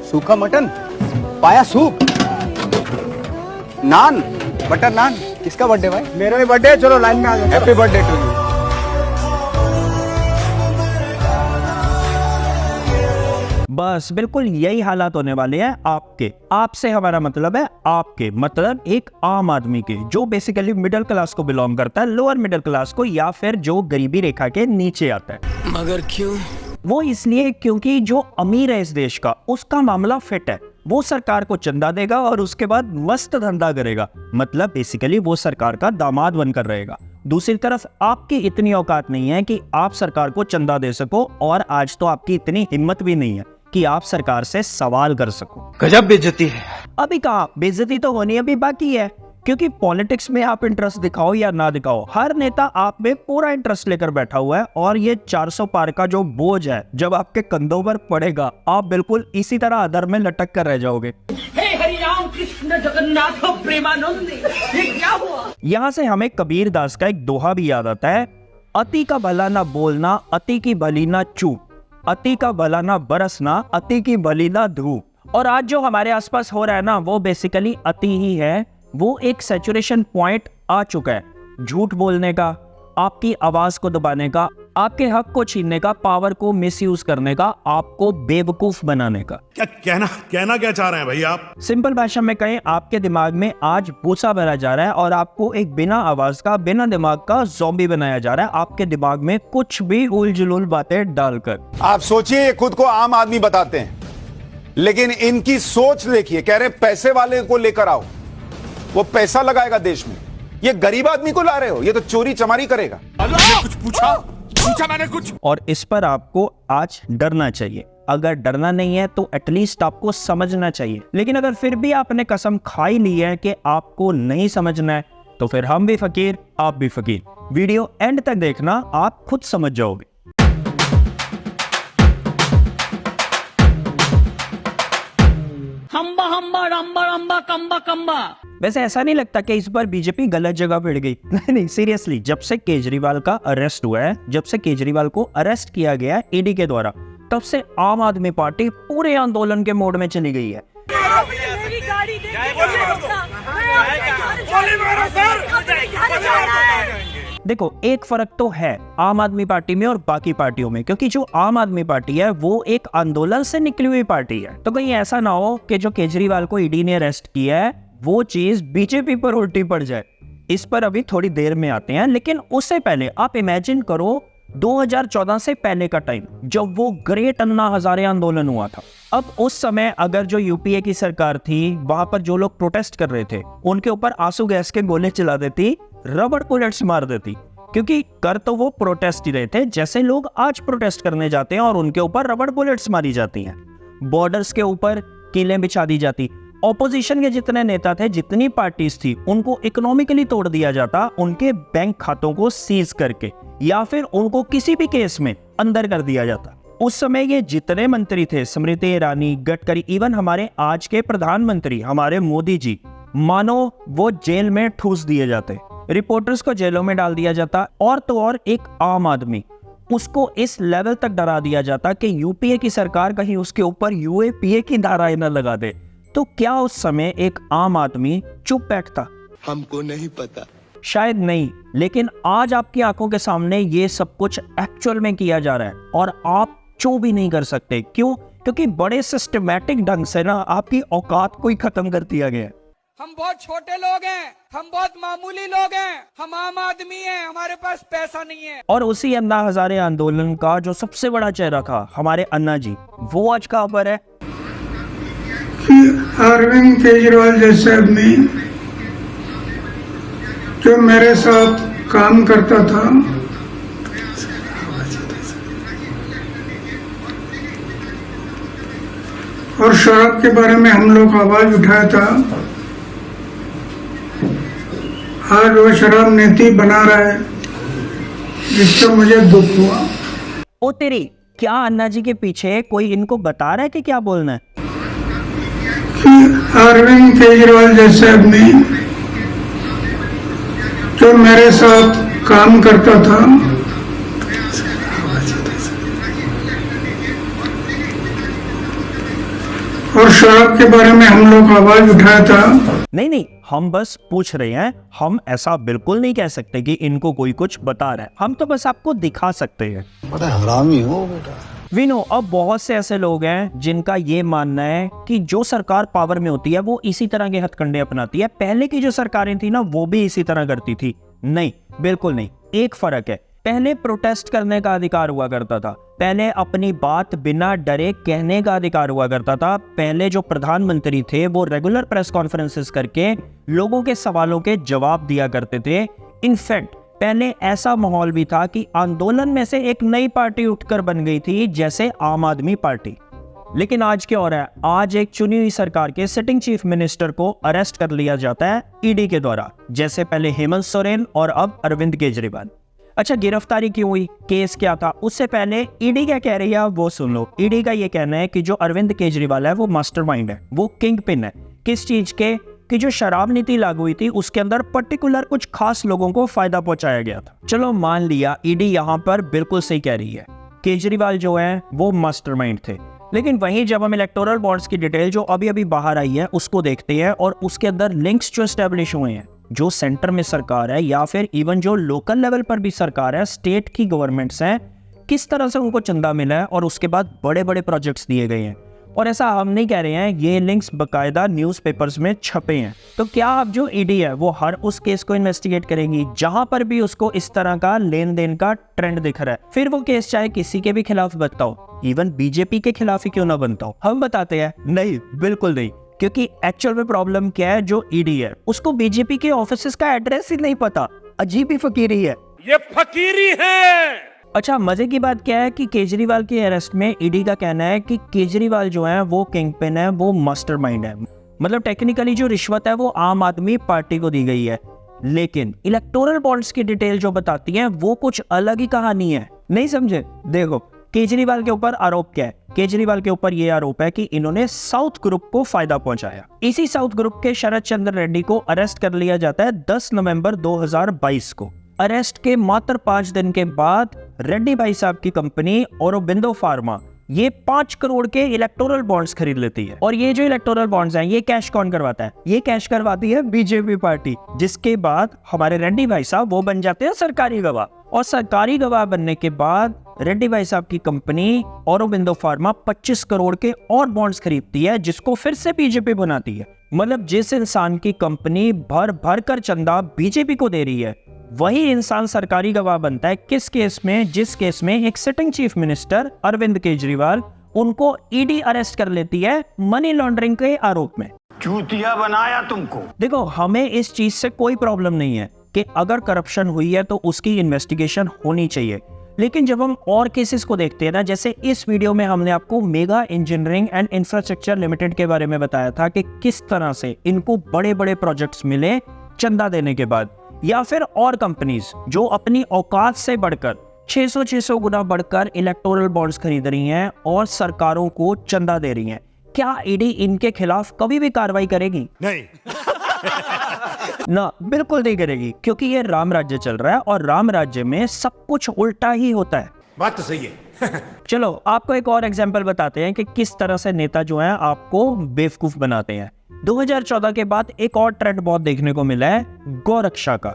सूखा मटन, पाया सूप, नान, बटर नान। किसका बर्थडे भाई? मेरा भी बर्थडे। चलो लाइन में आ जाओ। Happy birthday to you. बस बिल्कुल यही हालात होने वाले हैं आपके। आपसे हमारा मतलब है आपके, मतलब एक आम आदमी के, जो बेसिकली मिडिल क्लास को बिलोंग करता है, लोअर मिडिल क्लास को, या फिर जो गरीबी रेखा के नीचे आता है। मगर क्यों? वो इसलिए क्योंकि जो अमीर है इस देश का, उसका मामला फिट है। वो सरकार को चंदा देगा और उसके बाद मस्त धंधा करेगा, मतलब बेसिकली वो सरकार का दामाद बनकर रहेगा। दूसरी तरफ आपकी इतनी औकात नहीं है कि आप सरकार को चंदा दे सको, और आज तो आपकी इतनी हिम्मत भी नहीं है कि आप सरकार से सवाल कर सको। गजब बेइज्जती है। अभी कहा बेइज्जती तो होनी अभी बाकी है, क्योंकि पॉलिटिक्स में आप इंटरेस्ट दिखाओ या ना दिखाओ, हर नेता आप में पूरा इंटरेस्ट लेकर बैठा हुआ है। और ये 400 पार का जो बोझ है जब आपके कंधों पर पड़ेगा, आप बिल्कुल इसी तरह अधर में लटक कर रह जाओगे। हे हरि राम कृष्ण जगन्नाथ प्रेमानंद, ये क्या हुआ? यहाँ से हमें कबीर दास का एक दोहा भी याद आता है, अति का भला ना बोलना, अति की भली ना चूप, अति का भला ना बरसना, अति की भली ना धूप। और आज जो हमारे आसपास हो रहा है ना, वो बेसिकली अति ही है। वो एक सैचुरेशन पॉइंट आ चुका है, झूठ बोलने का, आपकी आवाज को दबाने का, आपके हक को छीनने का, पावर को मिसयूज करने का, आपको बेवकूफ बनाने का। क्या कहना क्या चाह रहे हैं भाई आप? सिंपल भाषा में कहें, आपके दिमाग में आज भूसा भरा जा रहा है और आपको एक बिना आवाज का, बिना दिमाग का ज़ॉम्बी बनाया जा रहा है, आपके दिमाग में कुछ भी उल जुलूल बातें डालकर। आप सोचिए, ये खुद को आम आदमी बताते हैं, लेकिन इनकी सोच देखिए, कह रहे पैसे वाले को लेकर आओ, वो पैसा लगाएगा देश में। ये गरीब आदमी को ला रहे हो, ये तो चोरी चमारी करेगा। कुछ पूछा मैंने कुछ। और इस पर आपको आज डरना चाहिए। अगर डरना नहीं है तो एटलीस्ट आपको समझना चाहिए। लेकिन अगर फिर भी आपने कसम खाई ली है कि आपको नहीं समझना है, तो फिर हम भी फकीर, आप भी फकीर। वीडियो एंड तक देखना, आप खुद समझ जाओगे। हम्बा हम्बा रम्बा रम्बा कम्बा कम्बा। वैसे ऐसा नहीं लगता कि इस बार बीजेपी गलत जगह भिड़ गई? नहीं, सीरियसली, जब से केजरीवाल का अरेस्ट हुआ है, जब से केजरीवाल को अरेस्ट किया गया है ईडी के द्वारा, तब से आम आदमी पार्टी पूरे आंदोलन के मोड में चली गई है। देखो, एक फर्क तो है आम आदमी पार्टी में और बाकी पार्टियों में, क्योंकि जो आम आदमी पार्टी है वो एक आंदोलन से निकली हुई पार्टी है। तो कहीं ऐसा ना हो कि जो केजरीवाल को ईडी ने अरेस्ट किया है वो चीज बीजेपी पर उल्टी पड़ जाए। इस पर अभी थोड़ी देर में आते हैं, लेकिन उससे पहले आप इमेजिन करो 2014 से पहले का टाइम, जब वो ग्रेट अन्ना हजारे आंदोलन हुआ था। अब उस समय अगर जो यूपीए की सरकार थी, वहां पर जो लोग प्रोटेस्ट कर रहे थे, उनके ऊपर आंसू गैस के गोले चला देती, रबड़ बुलेट्स मार देती, क्योंकि कर तो वो प्रोटेस्ट ही रहे थे जैसे लोग आज प्रोटेस्ट करने जाते हैं, और उनके ऊपर रबड़ बुलेट्स मारी जाती हैं। बॉर्डर्स के ऊपर कीलें बिछा दी जाती। ऑपोजिशन के जितने नेता थे, जितनी पार्टीज थी, उनको इकोनॉमिकली तोड़ दिया जाता, उनके बैंक खातों को सीज करके, या फिर उनको किसी भी केस में अंदर कर दिया जाता। उस समय ये जितने मंत्री थे, स्मृति ईरानी, गडकरी, इवन हमारे आज के प्रधानमंत्री हमारे मोदी जी, मानो वो जेल में ठूस दिए जाते, रिपोर्टर्स को जेलों में डाल दिया जाता। और तो और एक आम आदमी, उसको इस लेवल तक डरा दिया जाता कि यूपीए की सरकार कहीं उसके ऊपर यूएपीए की धाराएं न लगा दे। तो क्या उस समय एक आम आदमी चुप बैठता? हमको नहीं पता, शायद नहीं। लेकिन आज आपकी आंखों के सामने ये सब कुछ एक्चुअल में किया जा रहा है, और आप चुप भी नहीं कर सकते। क्यों? क्योंकि बड़े सिस्टमैटिक ढंग से ना आपकी औकात को ही खत्म कर दिया गया है। हम बहुत छोटे लोग हैं, हम बहुत मामूली लोग हैं, हम आम आदमी हैं, हमारे पास पैसा नहीं है। और उसी अन्ना हजारे आंदोलन का जो सबसे बड़ा चेहरा था, हमारे अन्ना जी, वो आज कहां पर है? अरविंद केजरीवाल जैसे आदमी जो मेरे साथ काम करता था, और शराब के बारे में हम लोग आवाज उठाया था, आज वो शराब नीति बना रहा है, जिससे मुझे दुख हुआ। ओ तेरी, क्या अन्ना जी के पीछे कोई इनको बता रहा है कि क्या बोलना है? अरविंद केजरीवाल जैसे आदमी जो मेरे साथ काम करता था, और शराब के बारे में हम लोग आवाज उठाया था। नहीं, हम बस पूछ रहे हैं। हम ऐसा बिल्कुल नहीं कह सकते कि इनको कोई कुछ बता रहा है। हम तो बस आपको दिखा सकते हैं। बड़ा हरामी हो बेटा। विनो, अब बहुत से ऐसे लोग हैं जिनका ये मानना है कि जो सरकार पावर में होती है वो इसी तरह के हथकंडे अपनाती है। पहले की जो सरकारें थी ना, वो भी इसी तरह करती थी। नहीं, बिल्कुल नहीं। एक फर्क है, पहले प्रोटेस्ट करने का अधिकार हुआ करता था, पहले अपनी बात बिना डरे कहने का अधिकार हुआ करता था। पहले जो प्रधानमंत्री थे वो रेगुलर प्रेस कॉन्फ्रेंसेस करके लोगों के सवालों के जवाब दिया करते थे। इनफैक्ट पहले ऐसा माहौल भी था कि आंदोलन में से एक नई पार्टी उठकर बन गई थी, जैसे आम आदमी पार्टी। लेकिन आज क्या हो रहा है? आज एक चुनी हुई सरकार के सिटिंग चीफ मिनिस्टर को अरेस्ट कर लिया जाता है ईडी के द्वारा, जैसे पहले हेमंत सोरेन और अब अरविंद केजरीवाल। अच्छा, गिरफ्तारी क्यों हुई? केस क्या था? उससे पहले ईडी क्या कह रही है वो सुन लो। ईडी का ये कहना है कि जो अरविंद केजरीवाल है वो मास्टरमाइंड है, वो किंग पिन है। किस चीज के? कि जो शराब नीति लागू हुई थी उसके अंदर पर्टिकुलर कुछ खास लोगों को फायदा पहुंचाया गया था। चलो मान लिया ईडी यहाँ पर बिल्कुल सही कह रही है, केजरीवाल जो है वो मास्टरमाइंड थे। लेकिन वहीं जब हम इलेक्टोरल बॉन्ड्स की डिटेल जो अभी अभी बाहर आई है उसको देखते हैं और उसके अंदर लिंक्स जो एस्टेब्लिश हुए हैं, जो सेंटर में सरकार है या फिर इवन जो लोकल लेवल पर भी सरकार है, स्टेट की गवर्नमेंट्स हैं, किस तरह से उनको चंदा मिला है और उसके बाद बड़े बड़े प्रोजेक्ट्स दिए गए हैं। और ऐसा हम नहीं कह रहे हैं, ये लिंक्स बकायदा न्यूज़पेपर्स में छपे हैं। तो क्या अब जो ईडी है वो हर उस केस को इन्वेस्टिगेट करेगी जहां पर भी उसको इस तरह का लेन देन का ट्रेंड दिख रहा है? फिर वो केस चाहे किसी के भी खिलाफ बनता हो, इवन बीजेपी के खिलाफ ही क्यों ना बनता हो। हम बताते हैं नहीं, बिल्कुल नहीं। क्योंकि एक्चुअल में प्रॉब्लम क्या है, जो ईडी है उसको बीजेपी के ऑफिसेस का एड्रेस ही नहीं पता। अजीब ही फकीरी है, ये फकीरी है। अच्छा, मजे की बात क्या है कि केजरीवाल के अरेस्ट में ईडी का कहना है कि केजरीवाल जो है वो किंग पिन है, वो मास्टरमाइंड है। मतलब टेक्निकली जो रिश्वत है वो आम आदमी पार्टी को दी गई है। लेकिन इलेक्टोरल बॉन्ड्स की डिटेल जो बताती है वो कुछ अलग ही कहानी है। नहीं समझे? देखो, केजरीवाल के ऊपर आरोप क्या है? केजरीवाल के ऊपर यह आरोप है कि इन्होंने साउथ ग्रुप को फायदा पहुंचाया। इसी साउथ ग्रुप के शरद चंद्र रेड्डी को अरेस्ट कर लिया जाता है 10 नवंबर 2022 को। अरेस्ट के मात्र 5 दिन के बाद रेड्डी भाई साहब की कंपनी औरोबिंदो फार्मा ये 5 करोड़ के इलेक्टोरल बॉन्ड्स खरीद लेती है। और ये जो इलेक्टोरल बॉन्ड्स हैं ये कैश कौन करवाता है? ये कैश करवाती है बीजेपी पार्टी। जिसके बाद हमारे रेड्डी भाई साहब वो बन जाते हैं सरकारी गवाह। और सरकारी गवाह बनने के बाद रेड्डी भाई साहब की कंपनी औरोबिंदो फार्मा 25 करोड़ के और बॉन्ड्स खरीदती है, जिसको फिर से बीजेपी बनाती है। मतलब जिस इंसान की कंपनी भर भर कर चंदा बीजेपी को दे रही है, वही इंसान सरकारी गवाह बनता है। किस केस में? जिस केस में एक sitting chief minister Arvind Kejriwal, उनको ईडी अरेस्ट कर लेती है मनी लॉन्ड्रिंग के आरोप में। चूतिया बनाया तुमको। देखो, हमें इस चीज से कोई प्रॉब्लम नहीं है कि अगर करप्शन हुई है तो उसकी इन्वेस्टिगेशन होनी चाहिए। लेकिन जब हम और केसेस को देखते हैं ना, जैसे इस वीडियो में हमने आपको mega engineering and infrastructure limited के बारे में बताया था कि किस तरह से इनको बड़े बड़े प्रोजेक्ट्स मिले चंदा देने के बाद, या फिर और कंपनीज जो अपनी औकात से बढ़कर 600 गुना बढ़कर इलेक्टोरल बॉन्ड्स खरीद रही हैं और सरकारों को चंदा दे रही हैं। क्या ईडी इनके खिलाफ कभी भी कार्रवाई करेगी? नहीं। ना, बिल्कुल नहीं करेगी, क्योंकि ये राम राज्य चल रहा है और राम राज्य में सब कुछ उल्टा ही होता है। बात तो सही है। चलो आपको एक और एग्जांपल बताते हैं कि किस तरह से नेता जो है आपको बेवकूफ बनाते हैं। 2014 के बाद एक और ट्रेंड बहुत देखने को मिला है गौरक्षा का।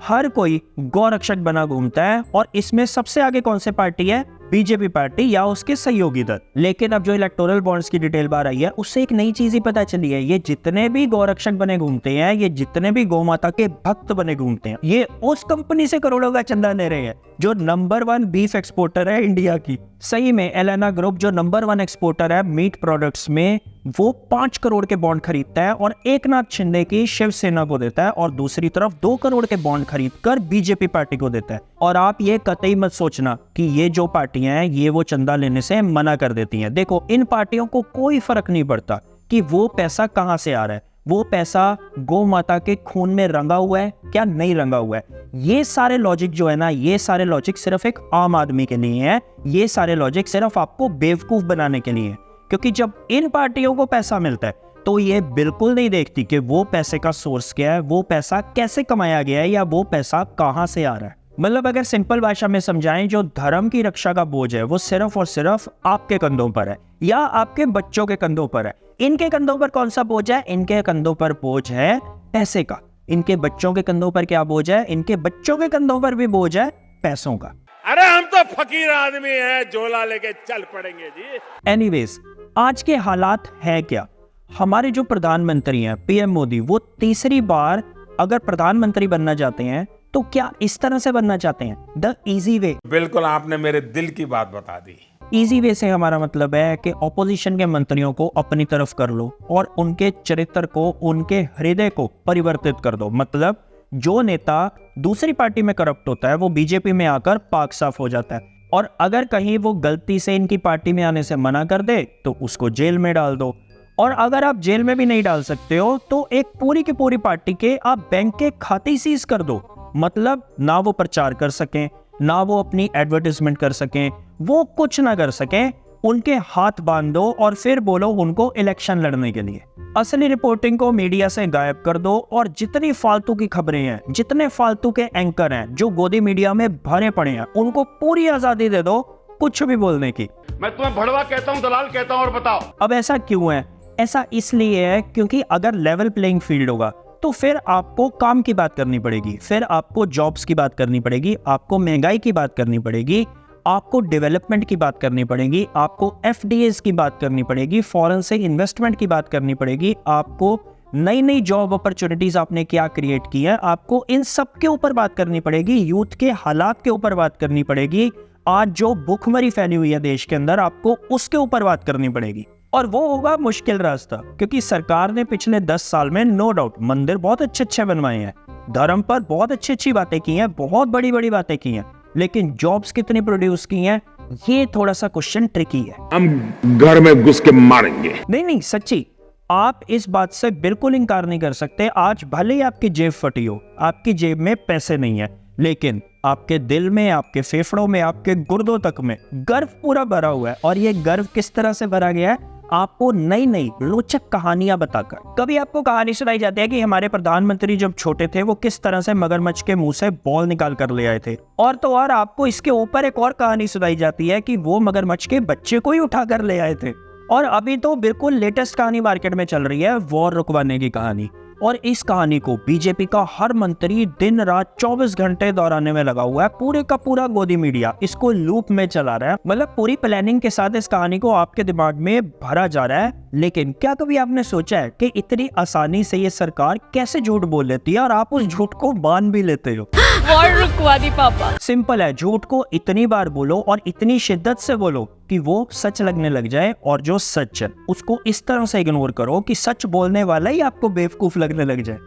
हर कोई गौरक्षक बना घूमता है और इसमें सबसे आगे कौन सी पार्टी है? बीजेपी पार्टी या उसके सहयोगी दल। लेकिन अब जो इलेक्टोरल बॉन्ड्स की डिटेल बाहर आई है उससे एक नई चीज ही पता चली है। ये जितने भी गौरक्षक बने घूमते हैं, ये जितने भी गौ माता के भक्त बने घूमते हैं, ये उस कंपनी से करोड़ों का चंदा ले रहे हैं जो नंबर 1 बीफ एक्सपोर्टर है इंडिया की। सही में एलेना ग्रुप जो नंबर 1 एक्सपोर्टर है मीट प्रोडक्ट्स में, वो 5 करोड़ के बॉन्ड खरीदता है और एकनाथ शिंदे की शिवसेना को देता है, और दूसरी तरफ 2 करोड़ के बॉन्ड खरीदकर बीजेपी पार्टी को देता है। और आप ये कतई मत सोचना कि ये जो पार्टियां हैं ये वो चंदा लेने से मना कर देती हैं। देखो, इन पार्टियों को कोई फर्क नहीं पड़ता कि वो पैसा कहां से आ रहा है। वो पैसा गौ माता के खून में रंगा हुआ है क्या नहीं रंगा हुआ है। ये सारे लॉजिक जो है ना, ये सारे लॉजिक सिर्फ एक आम आदमी के लिए है। ये सारे लॉजिक सिर्फ आपको बेवकूफ बनाने के लिए है। क्योंकि जब इन पार्टियों को पैसा मिलता है तो ये बिल्कुल नहीं देखती कि वो पैसे का सोर्स क्या है, वो पैसा कैसे कमाया गया है, या वो पैसा कहां से आ रहा है। मतलब अगर सिंपल भाषा में समझाएं, जो धर्म की रक्षा का बोझ है वो सिर्फ और सिर्फ आपके कंधों पर है या आपके बच्चों के कंधों पर है। इनके कंधों पर कौन सा बोझ है? इनके कंधों पर बोझ है पैसे का। इनके बच्चों के कंधों पर क्या बोझ है? इनके बच्चों के कंधों पर भी बोझ है पैसों का। अरे हम तो फकीर आदमी हैं, झोला लेके चल पड़ेंगे जी। एनीवेज, आज के हालात है क्या? हमारे जो प्रधानमंत्री हैं पीएम मोदी, वो तीसरी बार अगर प्रधानमंत्री बनना चाहते हैं तो क्या इस तरह से बनना चाहते हैं? The easy way. बिल्कुल आपने मेरे दिल की बात बता दी। इजी वे से हमारा मतलब है कि ऑपोजिशन के मंत्रियों को अपनी तरफ कर लो और उनके चरित्र को, उनके हृदय को परिवर्तित कर दो। मतलब जो नेता दूसरी पार्टी में करप्ट होता है वो बीजेपी में आकर पाक साफ हो जाता है, और अगर कहीं वो गलती से इनकी पार्टी में आने से मना कर दे तो उसको जेल में डाल दो। और अगर आप जेल में भी नहीं डाल सकते हो तो एक पूरी की पूरी पार्टी के आप बैंक के खाते सीज कर दो। मतलब ना वो प्रचार कर सकें, ना वो अपनी एडवर्टाइजमेंट कर सकें, वो कुछ ना कर सकें, उनके हाथ बांध दो और फिर बोलो उनको इलेक्शन लड़ने के लिए। असली रिपोर्टिंग को मीडिया से गायब कर दो और जितनी फालतू की खबरें हैं, जितने फालतू के एंकर हैं जो गोदी मीडिया में भरे पड़े हैं, उनको पूरी आजादी दे दो कुछ भी बोलने की। मैं तुम्हें भड़वा कहता हूँ, दलाल कहता हूँ, और बताओ अब ऐसा क्यों है? ऐसा इसलिए है क्योंकि अगर लेवल प्लेइंग फील्ड होगा तो फिर आपको काम की बात करनी पड़ेगी, फिर आपको जॉब्स की बात करनी पड़ेगी, आपको महंगाई की बात करनी पड़ेगी, आपको डेवलपमेंट की बात करनी पड़ेगी, आपको एफडीएस की बात करनी पड़ेगी, फॉरेन से इन्वेस्टमेंट की बात करनी पड़ेगी, आपको नई नई जॉब अपॉर्चुनिटीज आपने क्या क्रिएट की है, आपको इन सब के ऊपर बात करनी पड़ेगी, यूथ के हालात के ऊपर बात करनी पड़ेगी, आज जो भूखमरी फैली हुई है देश के अंदर आपको उसके ऊपर बात करनी पड़ेगी। और वो होगा मुश्किल रास्ता, क्योंकि सरकार ने पिछले 10 साल में नो डाउट मंदिर बहुत अच्छे बनवाए हैं, धर्म पर बहुत अच्छी बातें की हैं, बहुत बड़ी बड़ी बातें की हैं, लेकिन जॉब्स कितनी प्रोड्यूस की हैं ये थोड़ा सा क्वेश्चन ट्रिकी है। हम घर में घुस के मारेंगे। नहीं सच्ची, आप इस बात से बिल्कुल इनकार नहीं कर सकते। आज भले ही आपकी जेब फटी हो, आपकी जेब में पैसे नहीं है, लेकिन आपके दिल में, आपके फेफड़ों में, आपके गुर्दों तक में गर्व पूरा भरा हुआ है। और ये गर्व किस तरह से भरा गया है? आपको नई नई रोचक कहानियां बताकर। कभी आपको कहानी सुनाई जाती है कि हमारे प्रधानमंत्री जब छोटे थे वो किस तरह से मगरमच्छ के मुंह से बॉल निकाल कर ले आए थे, और तो और आपको इसके ऊपर एक और कहानी सुनाई जाती है कि वो मगरमच्छ के बच्चे को ही उठा कर ले आए थे। और अभी तो बिल्कुल लेटेस्ट कहानी मार्केट में चल रही है, वॉर रुकवाने की कहानी। और इस कहानी को बीजेपी का हर मंत्री दिन रात 24 घंटे दोहराने में लगा हुआ है। पूरे का पूरा गोदी मीडिया इसको लूप में चला रहा है। मतलब पूरी प्लानिंग के साथ इस कहानी को आपके दिमाग में भरा जा रहा है। लेकिन क्या कभी आपने सोचा है कि इतनी आसानी से ये सरकार कैसे झूठ बोल लेती है और आप उस झूठ को मान भी लेते हो? वॉर रुकवा दी पापा। सिंपल है, झूठ को इतनी बार बोलो और इतनी शिद्दत से बोलो कि वो सच लगने लग जाए, और जो सच है उसको इस तरह से इग्नोर करो कि सच बोलने वाला ही आपको बेवकूफ लगने लग जाए।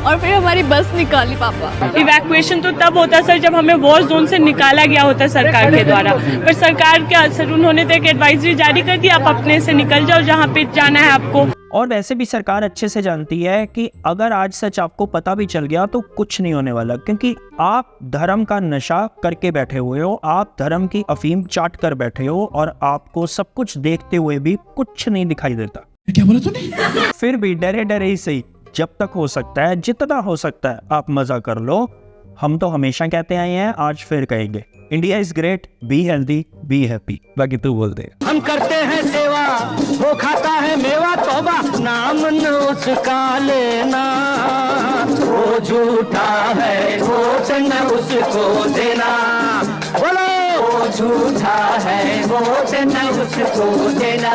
और फिर हमारी बस निकाली पापा। इवैक्यूएशन तो तब होता सर जब हमें वॉर जोन से निकाला गया होता सरकार के द्वारा, पर सरकार के असर उन्होंने तो एक एडवाइजरी जारी कर दी, आप अपने से निकल जाओ जहाँ पे जाना है आपको। और वैसे भी सरकार अच्छे से जानती है कि अगर आज सच आपको पता भी चल गया तो कुछ नहीं होने वाला, क्योंकि आप धर्म का नशा करके बैठे हुए हो, आप धर्म की अफीम चाट कर बैठे हो, और आपको सब कुछ देखते हुए भी कुछ नहीं दिखाई देता। क्या बोला तूने? फिर भी डरे डरे ही सही, जब तक हो सकता है, जितना हो सकता है आप मजा कर लो। हम तो हमेशा कहते आए हैं, आज फिर कहेंगे, India is great, be healthy, be happy. बाकी तू बोल दे। हम करते हैं सेवा, वो खाता है मेवा, तौबा नाम न उसका लेना, वो झूठा है वो न उसको देना, बोलो वो झूठा है वो न उसको देना।